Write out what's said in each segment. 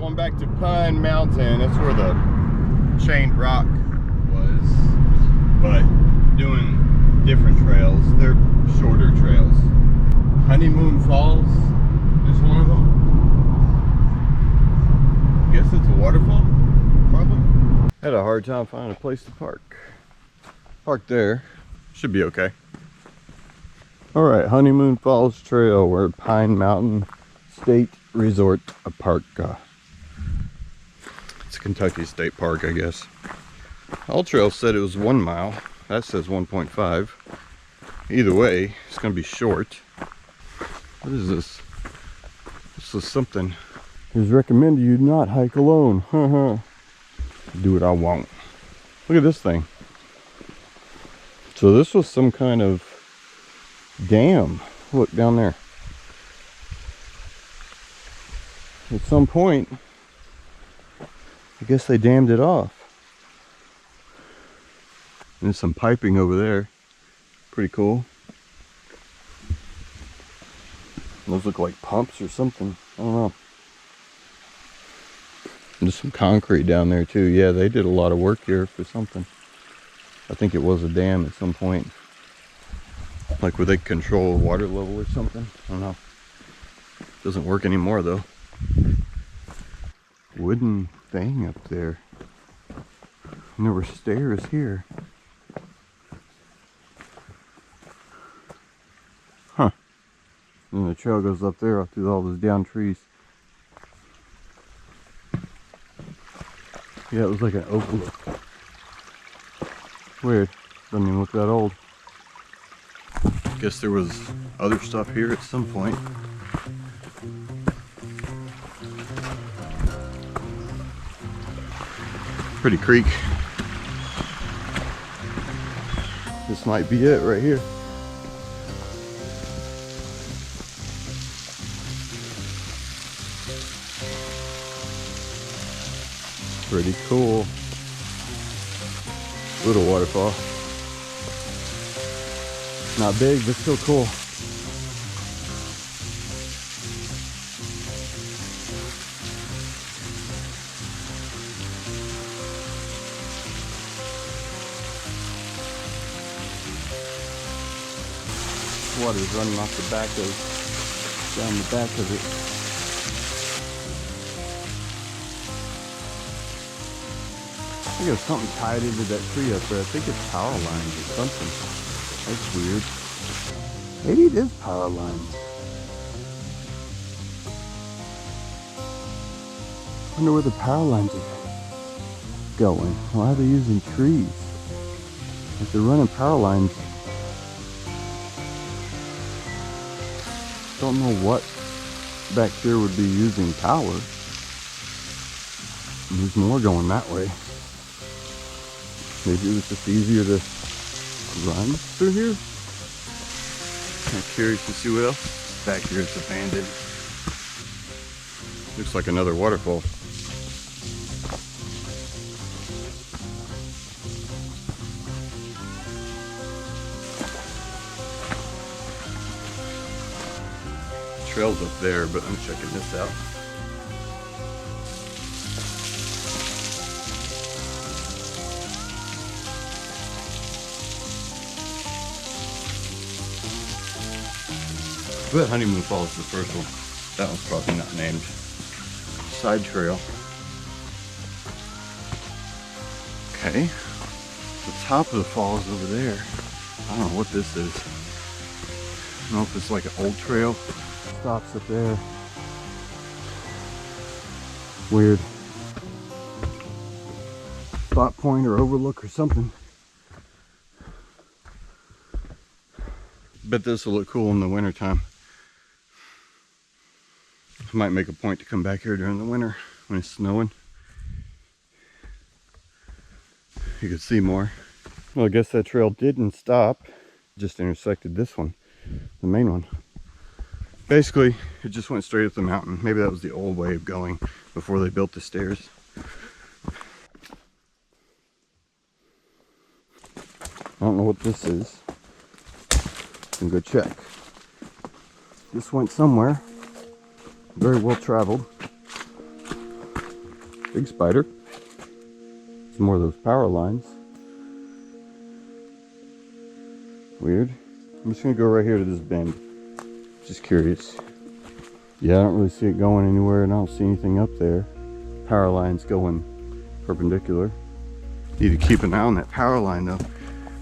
Going back to Pine Mountain, that's where the chained rock was, but doing different trails. They're shorter trails. Honeymoon Falls is one of them. Guess it's a waterfall, probably. Had a hard time finding a place to park. Park there, should be okay. All right, Honeymoon Falls Trail, we're at Pine Mountain State Resort Park. It's Kentucky State Park, I guess. All trails said it was 1 mile. That says 1.5. Either way, it's gonna be short. What is this? This is something. It is recommended you not hike alone. Do what I want. Look at this thing. So this was some kind of dam. Look down there. At some point, I guess they dammed it off. And there's some piping over there. Pretty cool. Those look like pumps or something. I don't know. There's some concrete down there too. Yeah, they did a lot of work here for something. I think it was a dam at some point. Like where they control water level or something. I don't know. Doesn't work anymore though. Wooden thing up there. And there were stairs here. Huh. And the trail goes up there through all those down trees. Yeah, it was like an overlook. Weird. Doesn't even look that old. Guess there was other stuff here at some point. Pretty creek. This might be it right here. Pretty cool. Little waterfall. Not big, but still cool. Water's running off the back of, down the back of it. I think there's something tied into that tree up there. I think it's power lines or something. That's weird. Maybe it is power lines. I wonder where the power lines are going. Why are they using trees? If they're running power lines, don't know what back there would be using power. And there's more going that way. Maybe it was just easier to run through here. I'm curious to see what else back here is abandoned. Looks like another waterfall. Trail's up there, but I'm checking this out. I bet Honeymoon Falls is the first one. That one's probably not named. Side trail. Okay. The top of the falls over there. I don't know what this is. I don't know if it's like an old trail. Stops up there. Weird. Spot point or overlook or something. Bet this will look cool in the wintertime. I might make a point to come back here during the winter when it's snowing. You could see more. Well, I guess that trail didn't stop. Just intersected this one, the main one. Basically, it just went straight up the mountain. Maybe that was the old way of going before they built the stairs. I don't know what this is. Can go check. This went somewhere. Very well traveled. Big spider. Some more of those power lines. Weird. I'm just gonna go right here to this bend. Just curious. Yeah, I don't really see it going anywhere, and I don't see anything up there. Power lines going perpendicular. Need to keep an eye on that power line though.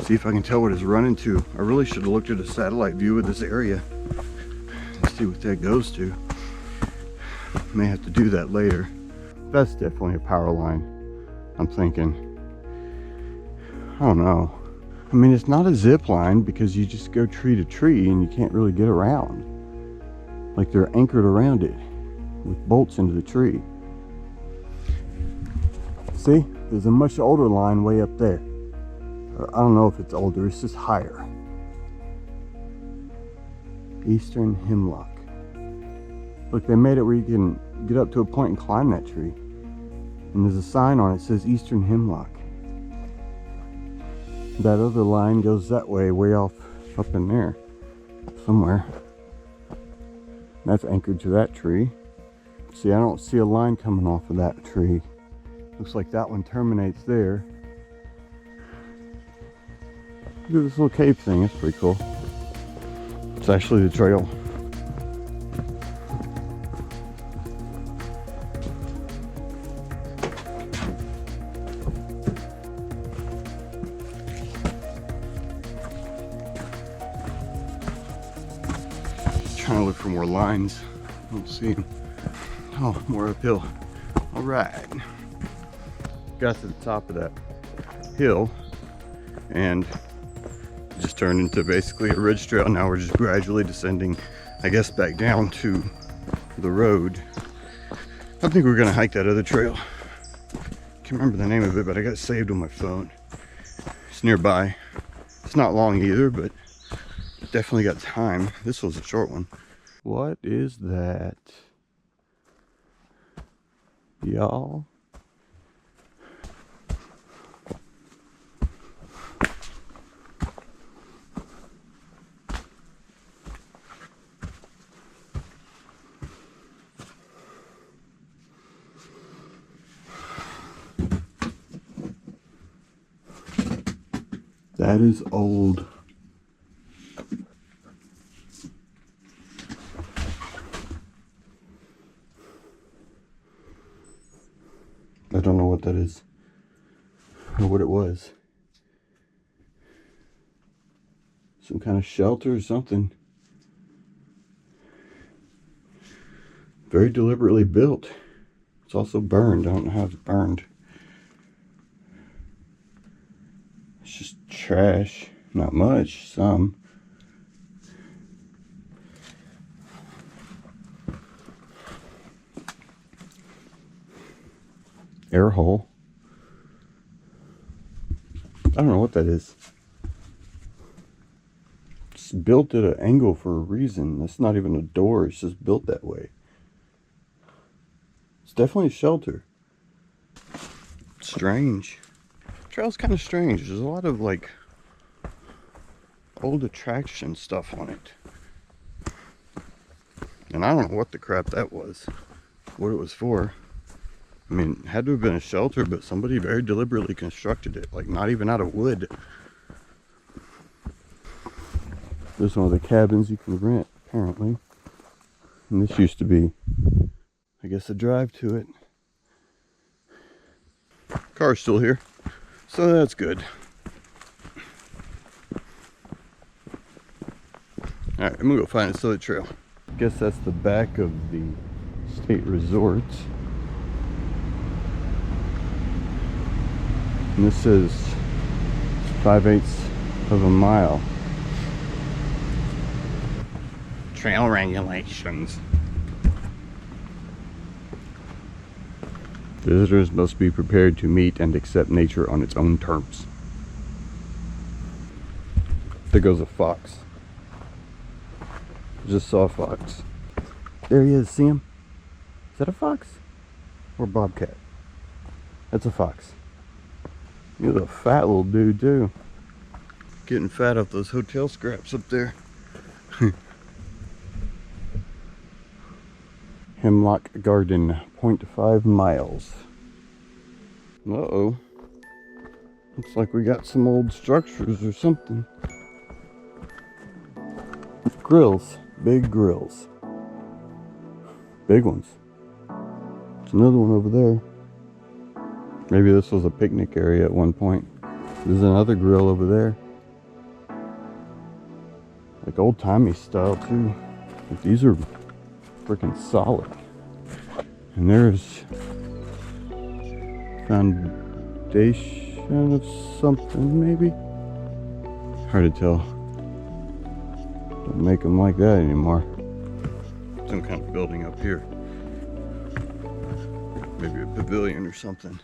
See if I can tell what it's running to. I really should have looked at a satellite view of this area. See what that goes to. May have to do that later. That's definitely a power line. I'm thinking. I don't know. I mean, it's not a zip line because you just go tree to tree and you can't really get around. Like they're anchored around it with bolts into the tree. See, there's a much older line way up there. Or I don't know if it's older, it's just higher. Eastern Hemlock. Look, they made it where you can get up to a point and climb that tree. And there's a sign on it that says Eastern Hemlock. That other line goes that way off up in there somewhere. That's anchored to that tree. See, I don't see a line coming off of that tree. Looks like that one terminates there. Look at this little cave thing, that's pretty cool. It's actually the trail. Trying to look for more lines. I don't see them. Oh, more uphill. All right. Got to the top of that hill and just turned into basically a ridge trail. Now we're just gradually descending, I guess, back down to the road. I think we're gonna hike that other trail. Can't remember the name of it, but I got it saved on my phone. It's nearby. It's not long either, but definitely got time. This was a short one. What is that? Y'all? That is old. I don't know what that is or what it was. Some kind of shelter or something. Very deliberately built. It's also burned. I don't know how it's burned. It's just trash. Not much, some. Air hole. I don't know what that is. It's built at an angle for a reason. That's not even a door. It's just built that way. It's definitely a shelter. Strange. Trail's kind of strange. There's a lot of like old attraction stuff on it. And I don't know what the crap that was. What it was for. I mean, it had to have been a shelter, but somebody very deliberately constructed it. Like, not even out of wood. This is one of the cabins you can rent, apparently. And this used to be, I guess, a drive to it. Car's still here, so that's good. Alright, I'm gonna go find this other trail. I guess that's the back of the state resort. And this is 5/8 of a mile. Trail regulations. Visitors must be prepared to meet and accept nature on its own terms. There goes a fox. Just saw a fox. There he is, see him? Is that a fox? Or bobcat? That's a fox. He's a fat little dude too. Getting fat off those hotel scraps up there. Hemlock Garden, 0.5 miles. Uh-oh. Looks like we got some old structures or something. Grills. Big grills. Big ones. There's another one over there. Maybe this was a picnic area at one point. There's another grill over there. Like old-timey style too. Like these are freaking solid. And there's foundation of something maybe. Hard to tell. Don't make them like that anymore. Some kind of building up here. Maybe a pavilion or something.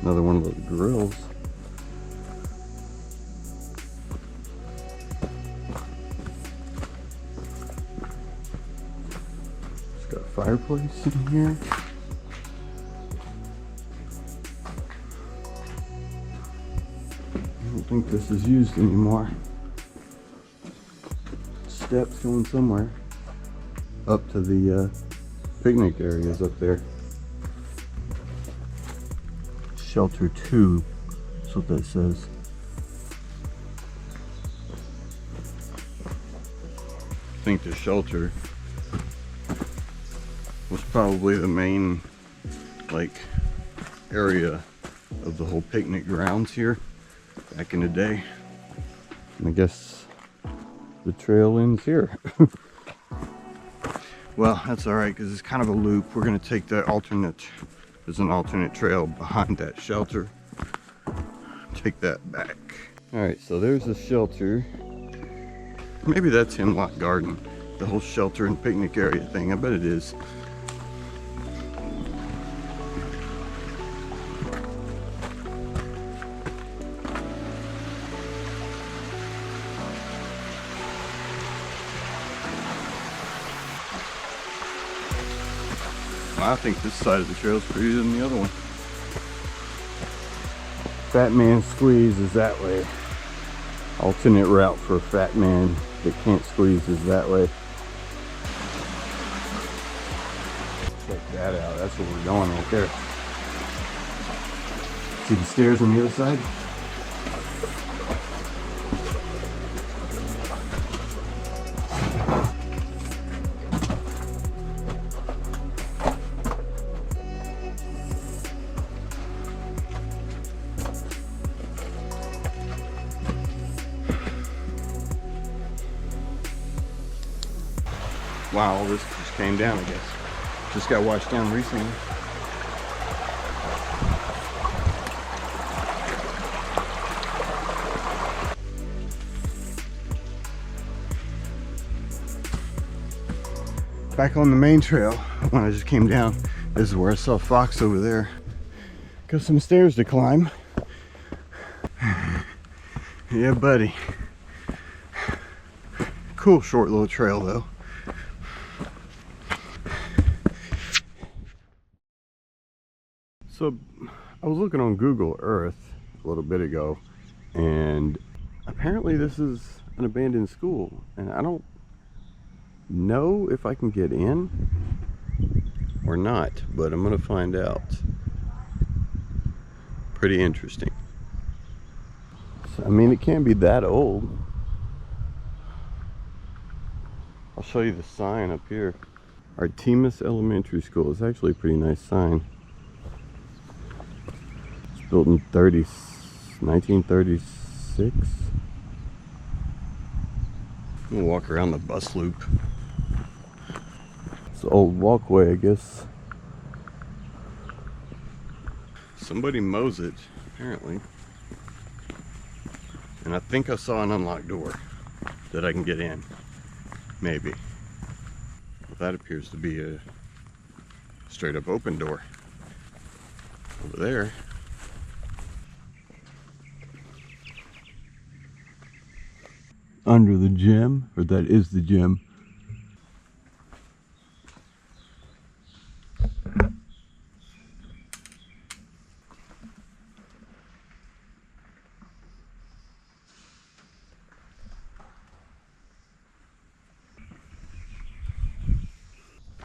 Another one of those grills. It's got a fireplace in here. I don't think this is used anymore. Steps going somewhere. Up to the picnic areas up there. Shelter 2, that's what that says. I think the shelter was probably the main like area of the whole picnic grounds here back in the day. And I guess the trail ends here. Well, that's alright because it's kind of a loop. We're going to take the alternate. There's an alternate trail behind that shelter. Take that back. Alright, so there's the shelter. Maybe that's Hemlock Garden. The whole shelter and picnic area thing. I bet it is. I think this side of the trail is prettier than the other one. Fat Man Squeeze is that way. Alternate route for a fat man that can't squeeze is that way. Check that out. That's where we're going right there. See the stairs on the other side? Wow, all this just came down, I guess. Just got washed down recently. Back on the main trail, when I just came down, this is where I saw a fox over there. Got some stairs to climb. Yeah, buddy. Cool short little trail though. So I was looking on Google Earth a little bit ago, and apparently this is an abandoned school, and I don't know if I can get in or not, but I'm gonna find out. Pretty interesting. So, I mean, it can't be that old. I'll show you the sign up here. Artemis Elementary School. It's actually a pretty nice sign. Built in 1936. We'll walk around the bus loop. It's an old walkway, I guess. Somebody mows it, apparently. And I think I saw an unlocked door that I can get in. Maybe. Well, that appears to be a straight up open door. Over there. Under the gym, or that is the gym.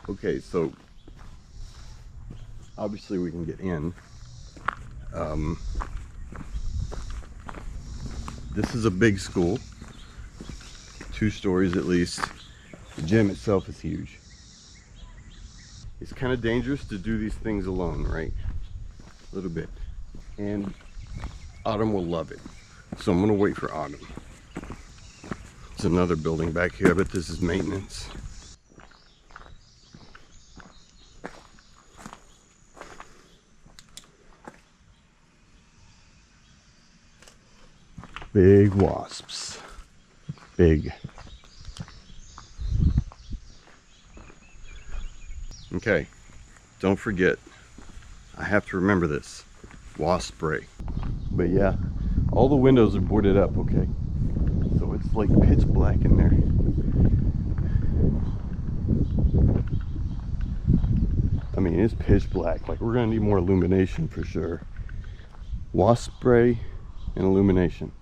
Okay, so Obviously we can get in. This is a big school, 2 stories at least. The gym itself is huge. It's kind of dangerous to do these things alone, right? A little bit. And Autumn will love it. So I'm gonna wait for Autumn. There's another building back here, but this is maintenance. Big wasps. Big. Okay, don't forget, I have to remember this, wasp spray. But yeah, all the windows are boarded up, okay? So it's like pitch black in there. I mean, it's pitch black. Like, we're gonna need more illumination for sure. Wasp spray and illumination.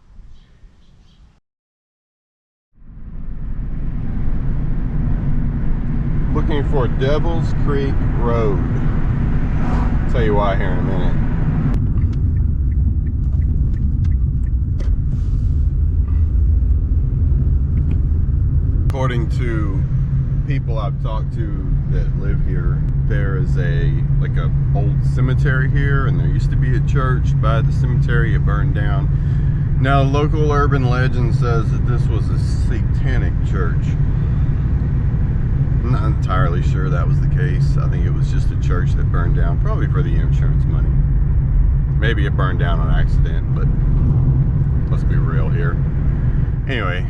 Looking for Devil's Creek Road. I'll tell you why here in a minute. According to people I've talked to that live here, there is a old cemetery here, and there used to be a church by the cemetery. It burned down. Now, local urban legend says that this was a satanic church. I'm not entirely sure that was the case. I think it was just a church that burned down, probably for the insurance money. Maybe it burned down on accident, but let's be real here. Anyway,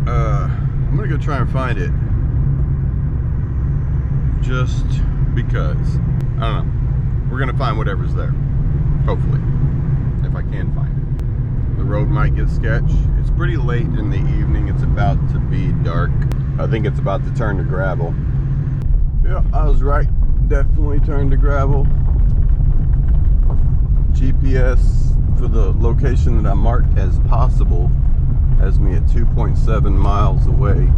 I'm gonna go try and find it. Just because. I don't know. We're gonna find whatever's there. Hopefully. If I can find it. The road might get sketched. It's pretty late in the evening. It's about to be dark. I think it's about to turn to gravel. Yeah, I was right. Definitely turned to gravel. GPS for the location that I marked as possible has me at 2.7 miles away.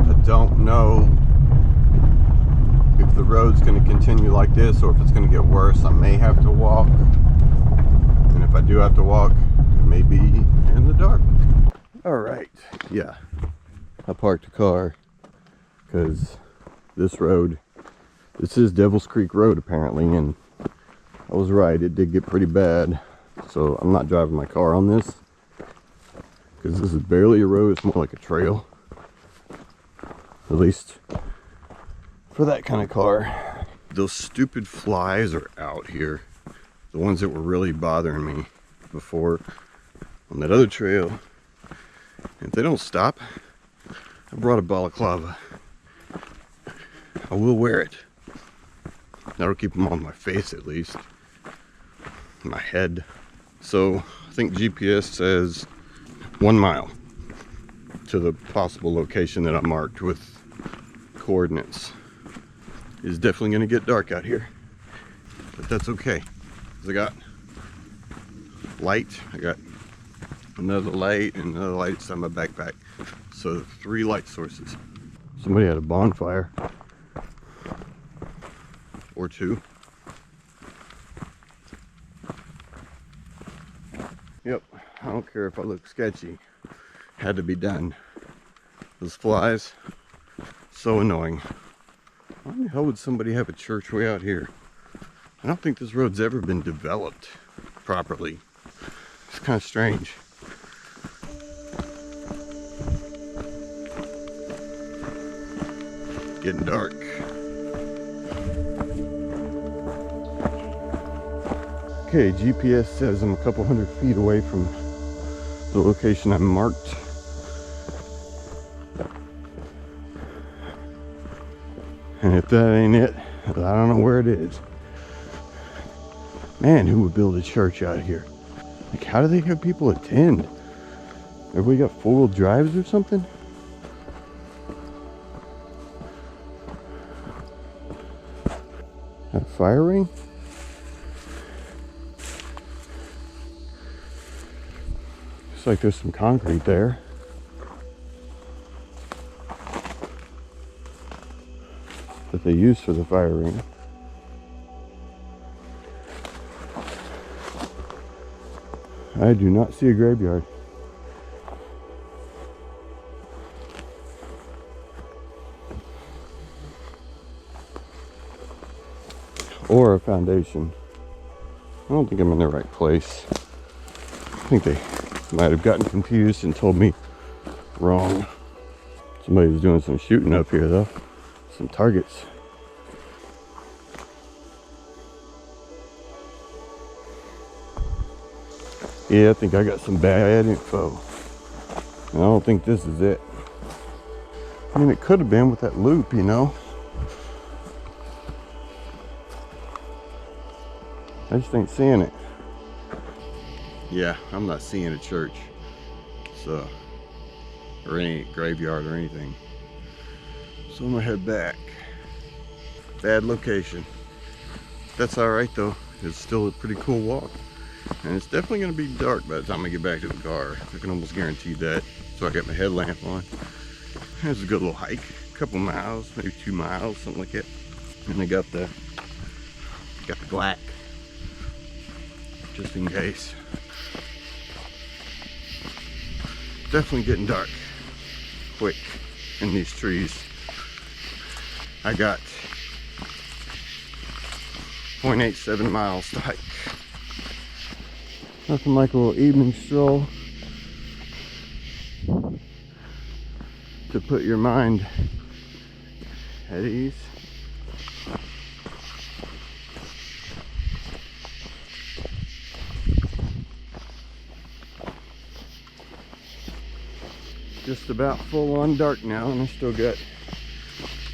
I don't know if the road's going to continue like this or if it's going to get worse. I may have to walk. And if I do have to walk, it may be in the dark. Alright, yeah. I parked a car because this road, this is Devil's Creek Road apparently, and I was right, it did get pretty bad. So I'm not driving my car on this because this is barely a road, it's more like a trail. At least for that kind of car. Those stupid flies are out here. The ones that were really bothering me before on that other trail. If they don't stop, I brought a balaclava. I will wear it. That'll keep them on my face at least. My head. So I think GPS says 1 mile to the possible location that I marked with coordinates. It's definitely going to get dark out here. But that's okay. 'Cause I got light. I got another light and another light inside my backpack. So 3 light sources. Somebody had a bonfire. Or 2. Yep, I don't care if I look sketchy. Had to be done. Those flies, so annoying. Why the hell would somebody have a church way out here? I don't think this road's ever been developed properly. It's kind of strange. Getting dark. Okay, GPS says I'm a couple 100 feet away from the location I marked. And if that ain't it, I don't know where it is. Man, who would build a church out here? Like, how do they have people attend? Everybody got 4-wheel drives or something? A fire ring? Looks like there's some concrete there. That they use for the fire ring. I do not see a graveyard. Or a foundation. I don't think I'm in the right place. I think they might have gotten confused and told me wrong. Somebody was doing some shooting up here though. Some targets. Yeah, I think I got some bad info. And I don't think this is it. I mean, it could have been with that loop, you know. I just ain't seeing it. Yeah, I'm not seeing a church. So, or any graveyard or anything. So I'm gonna head back. Bad location. That's alright though. It's still a pretty cool walk. And it's definitely gonna be dark by the time I get back to the car. I can almost guarantee that. So I got my headlamp on. It's a good little hike. A couple miles, maybe 2 miles, something like that. And I got the black. Just in case. Definitely getting dark quick in these trees. I got 0.87 miles to hike. Nothing like a little evening stroll to put your mind at ease. Just about full on dark now, and I still got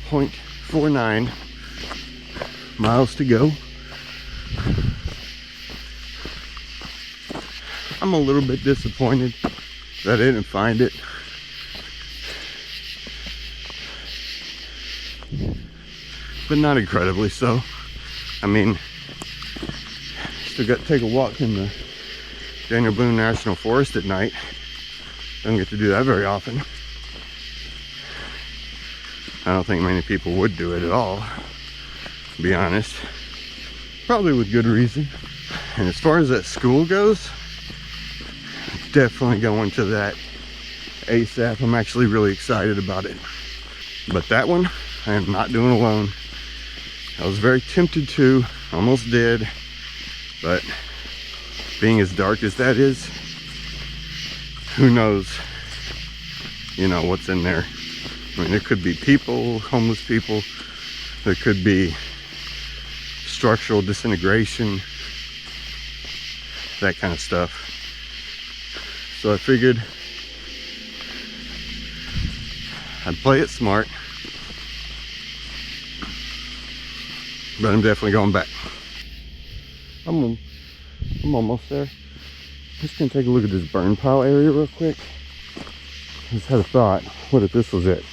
0.49 miles to go. I'm a little bit disappointed that I didn't find it. But not incredibly so. I mean, still got to take a walk in the Daniel Boone National Forest at night. Don't get to do that very often. I don't think many people would do it at all, to be honest. Probably with good reason. And as far as that school goes, definitely going to that ASAP. I'm actually really excited about it. But that one, I am not doing alone. I was very tempted to, almost did, but being as dark as that is, who knows, you know, what's in there. I mean, there could be people, homeless people. There could be structural disintegration, that kind of stuff. So I figured I'd play it smart, but I'm definitely going back. I'm almost there. Just gonna take a look at this burn pile area real quick. Just had a thought, what if this was it?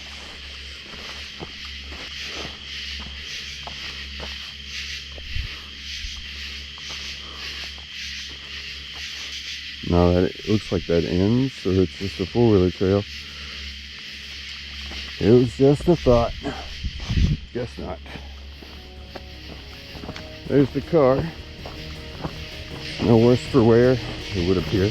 No, that it looks like that ends, so it's just a four-wheeler trail. It was just a thought. Guess not. There's the car. No worse for wear, it would appear.